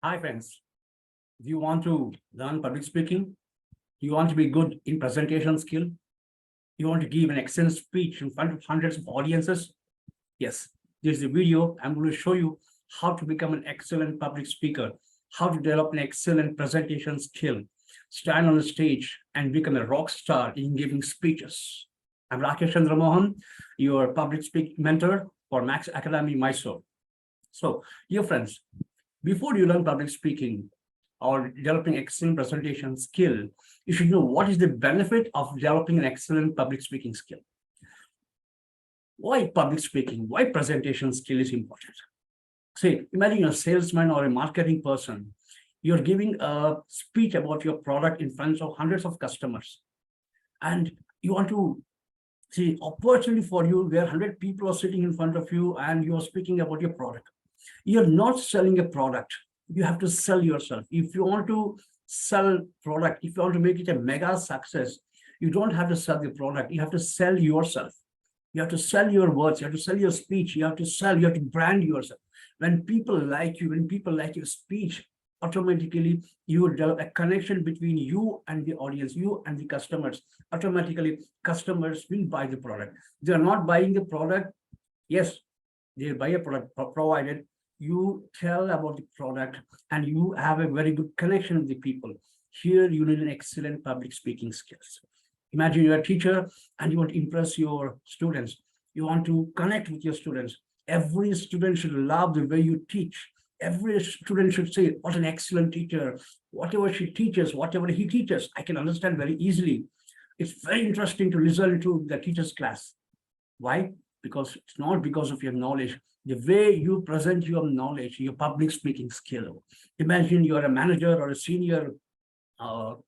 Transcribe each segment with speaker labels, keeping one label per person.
Speaker 1: Hi, friends. Do you want to learn public speaking? Do you want to be good in presentation skill? You want to give an excellent speech in front of hundreds of audiences? Yes, this is a video. I'm going to show you how to become an excellent public speaker, how to develop an excellent presentation skill, stand on the stage and become a rock star in giving speeches. I'm Rakesh Chandra Mohan, your public speaking mentor for Max Academy, Mysore. So, dear friends, before you learn public speaking or developing excellent presentation skill, you should know what is the benefit of developing an excellent public speaking skill. Why public speaking? Why presentation skill is important? Say, imagine you're a salesman or a marketing person. You're giving a speech about your product in front of hundreds of customers. And you want to see opportunity for you where 100 people are sitting in front of you and you're speaking about your product. You're not selling a product. You have to sell yourself. If you want to sell product, if you want to make it a mega success, you don't have to sell the product. You have to sell yourself. You have to sell your words. You have to sell your speech. You have to brand yourself. When people like you, when people like your speech, automatically you will develop a connection between you and the audience, you and the customers. Automatically, customers will buy the product. They are not buying the product. Yes, they buy a product provided you tell about the product and you have a very good connection with the people. Here you need an excellent public speaking skills. Imagine you're a teacher and you want to impress your students. You want to connect with your students. Every student should love the way you teach. Every student should say, what an excellent teacher. Whatever she teaches, whatever he teaches, I can understand very easily. It's very interesting to listen to the teacher's class. Why? Because it's not because of your knowledge, the way you present your knowledge, your public speaking skill. Imagine you're a manager or a senior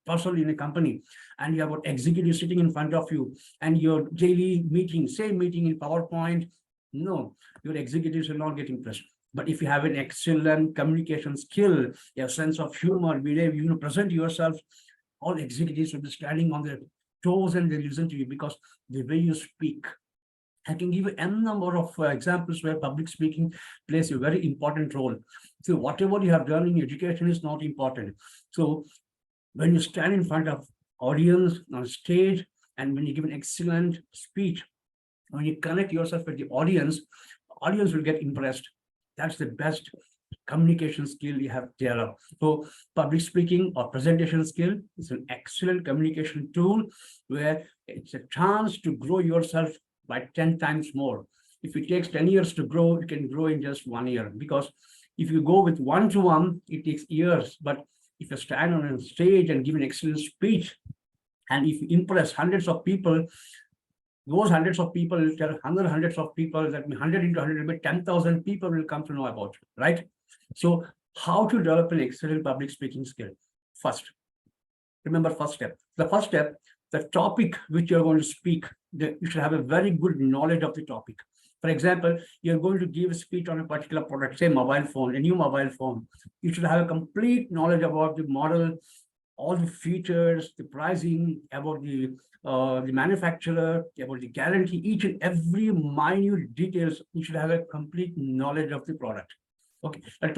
Speaker 1: person in a company and you have got executives sitting in front of you and your daily meeting, same meeting in PowerPoint. No, your executives will not get impressed. But if you have an excellent communication skill, a sense of humor, you present yourself, all executives will be standing on their toes and they listen to you because the way you speak. I can give you n number of examples where public speaking plays a very important role. So whatever you have done in education is not important. So when you stand in front of audience on stage and when you give an excellent speech, when you connect yourself with the audience will get impressed. That's the best communication skill you have developed. So public speaking or presentation skill is an excellent communication tool where it's a chance to grow yourself by 10 times more. If it takes 10 years to grow, you can grow in just 1 year. Because if you go with one-to-one, it takes years. But if you stand on a stage and give an excellent speech, and if you impress hundreds of people, those hundreds of people will tell hundreds of people, that 100 into 100, 10,000 people will come to know about it, right? So how to develop an excellent public speaking skill? First, remember first step. The first step, the topic which you're going to speak, you should have a very good knowledge of the topic. For example, you're going to give a speech on a particular product, say mobile phone, a new mobile phone. You should have a complete knowledge about the model, all the features, the pricing, about the manufacturer, about the guarantee, each and every minute details. You should have a complete knowledge of the product. Okay, the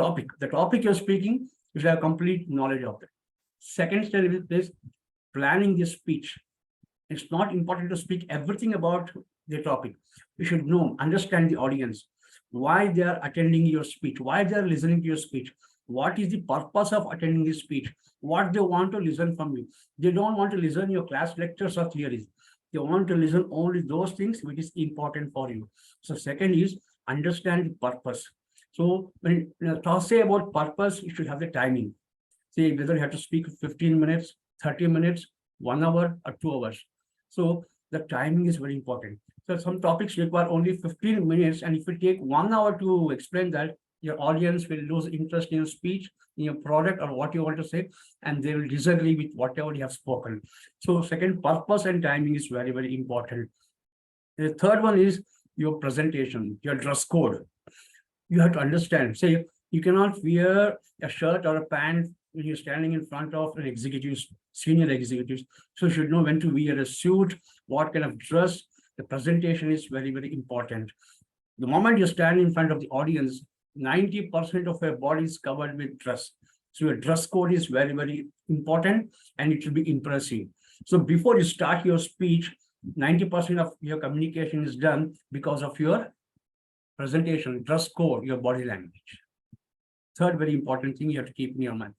Speaker 1: topic you're speaking, you should have complete knowledge of it. Second step is planning the speech. It's not important to speak everything about the topic. You should know, understand the audience, why they are attending your speech, why they are listening to your speech, what is the purpose of attending this speech, what they want to listen from you. They don't want to listen your class lectures or theories. They want to listen only those things which is important for you. So second is understand the purpose. So when you say about purpose, you should have the timing. Say whether you have to speak 15 minutes, 30 minutes, 1 hour or 2 hours. So the timing is very important. So some topics require only 15 minutes. And if you take 1 hour to explain that, your audience will lose interest in your speech, in your product or what you want to say, and they will disagree with whatever you have spoken. So second, purpose and timing is very, very important. The third one is your presentation, your dress code. You have to understand, say, you cannot wear a shirt or a pant when you're standing in front of an executives, senior executives. So you should know when to wear a suit, what kind of dress. The presentation is very, very important. The moment you stand in front of the audience, 90% of your body is covered with dress. So your dress code is very, very important, and it should be impressive. So before you start your speech, 90% of your communication is done because of your presentation, dress code, your body language. Third very important thing you have to keep in your mind.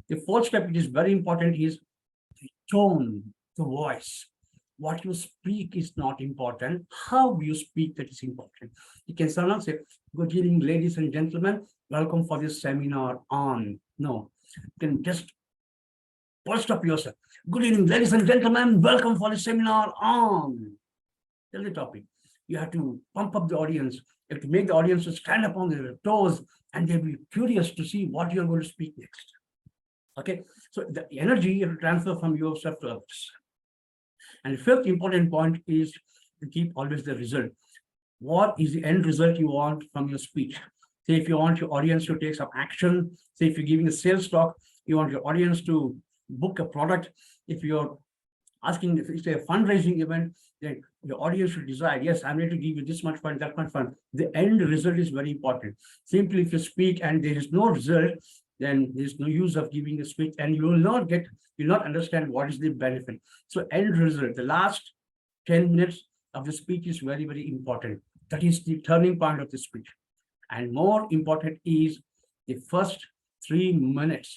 Speaker 1: The fourth step, which is very important, is the tone, the voice. What you speak is not important. How you speak, that is important. You can sometimes say, good evening, ladies and gentlemen, welcome for this seminar on. No, you can just burst up yourself. Good evening, ladies and gentlemen, welcome for this seminar on. Tell the topic. You have to pump up the audience. You have to make the audience to stand up on their toes, and they'll be curious to see what you're going to speak next. Okay, so the energy you have to transfer from yourself to others. And the fifth important point is to keep always the result. What is the end result you want from your speech? Say if you want your audience to take some action, say if you're giving a sales talk, you want your audience to book a product. If you're asking, if it's a fundraising event, then your audience should decide, yes, I'm going to give you this much fund, that much fund. The end result is very important. Simply if you speak and there is no result, then there's no use of giving a speech, and you will not understand what is the benefit. So end result, the last 10 minutes of the speech is very, very important. That is the turning point of the speech. And more important is the first 3 minutes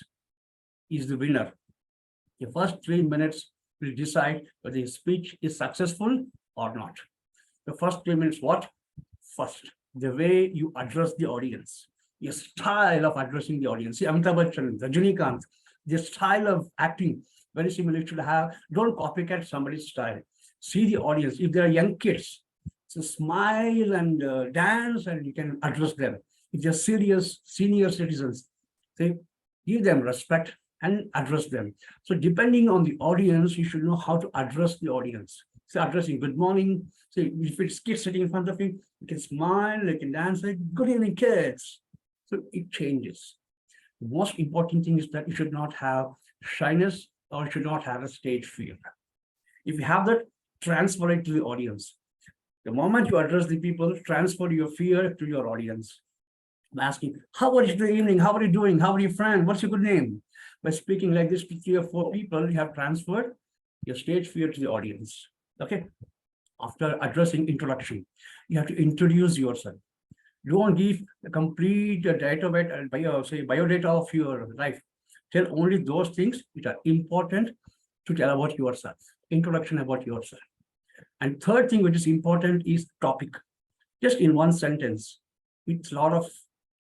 Speaker 1: is the winner. The first 3 minutes will decide whether the speech is successful or not. The first 3 minutes, what? First, the way you address the audience, your style of addressing the audience. See, Amitabh Bachchan, Rajinikanth, the style of acting, very similar you should have. Don't copycat somebody's style. See the audience. If there are young kids, so smile and dance, and you can address them. If they're serious senior citizens, say, give them respect and address them. So depending on the audience, you should know how to address the audience. So addressing good morning. So if it's kids sitting in front of you, you can smile, you can dance, like good evening, kids. So it changes. The most important thing is that you should not have shyness or should not have a stage fear. If you have that, transfer it to the audience. The moment you address the people, transfer your fear to your audience. I'm asking, how are you the evening? How are you doing? How are you, friend? What's your good name? By speaking like this to 3 or 4 people, you have transferred your stage fear to the audience. Okay. After addressing introduction, you have to introduce yourself. Don't give the complete biodata of your life. Tell only those things which are important to tell about yourself. Introduction about yourself. And third thing which is important is topic. Just in one sentence, with a lot of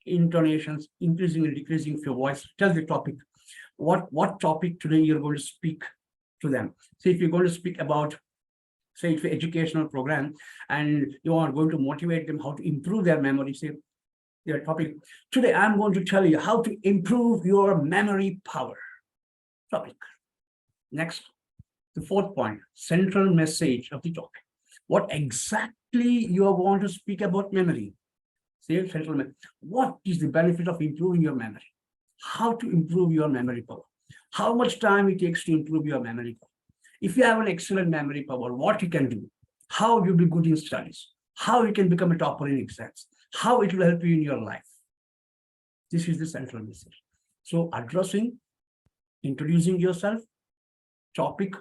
Speaker 1: intonations, increasing and decreasing of your voice, tell the topic. What topic today you're going to speak to them. So if you're going to speak about, say, it's an educational program, and you are going to motivate them how to improve their memory, say their topic. Today, I'm going to tell you how to improve your memory power. Topic. Next, the fourth point, central message of the topic. What exactly you want to speak about memory? Say central message. What is the benefit of improving your memory? How to improve your memory power? How much time it takes to improve your memory power? If you have an excellent memory power, what you can do? How you'll be good in studies? How you can become a topper in exams? How it will help you in your life? This is the central message. So addressing, introducing yourself, topic,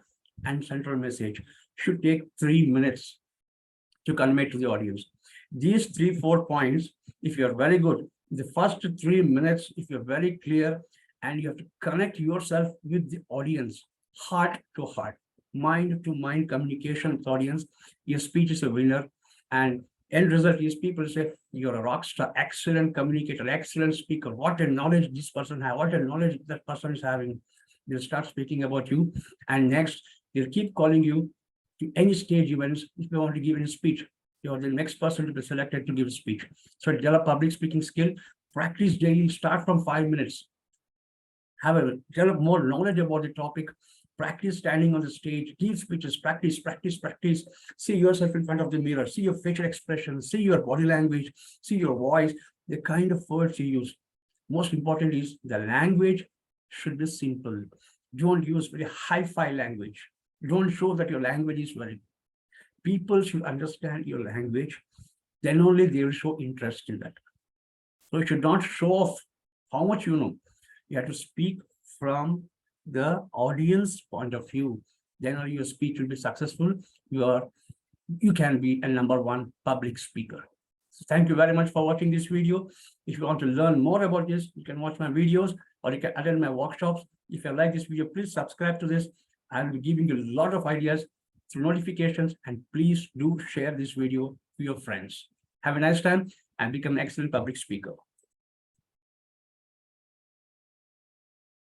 Speaker 1: and central message should take 3 minutes to convey to the audience. These 3-4 points, if you're very good, the first 3 minutes, if you're very clear, and you have to connect yourself with the audience, heart to heart, mind to mind communication with audience, your speech is a winner. And end result is people say, you're a rock star, excellent communicator, excellent speaker. What a knowledge this person has, what a knowledge that person is having. They'll start speaking about you. And next, they'll keep calling you to any stage events if you want to give a speech. You're the next person to be selected to give a speech. So develop public speaking skill, practice daily, start from 5 minutes. Develop more knowledge about the topic, practice standing on the stage, give speeches, practice. See yourself in front of the mirror, see your facial expressions, see your body language, see your voice, the kind of words you use. Most important is the language should be simple. Don't use very hi-fi language. Don't show that your language is very. People should understand your language, then only they will show interest in that. So you should not show off how much you know. You have to speak from the audience point of view. Then only your speech will be successful. You can be a #1 public speaker. So thank you very much for watching this video. If you want to learn more about this, you can watch my videos or you can attend my workshops. If you like this video, please subscribe to this. I will be giving you a lot of ideas through notifications, and please do share this video to your friends. Have a nice time and become an excellent public speaker.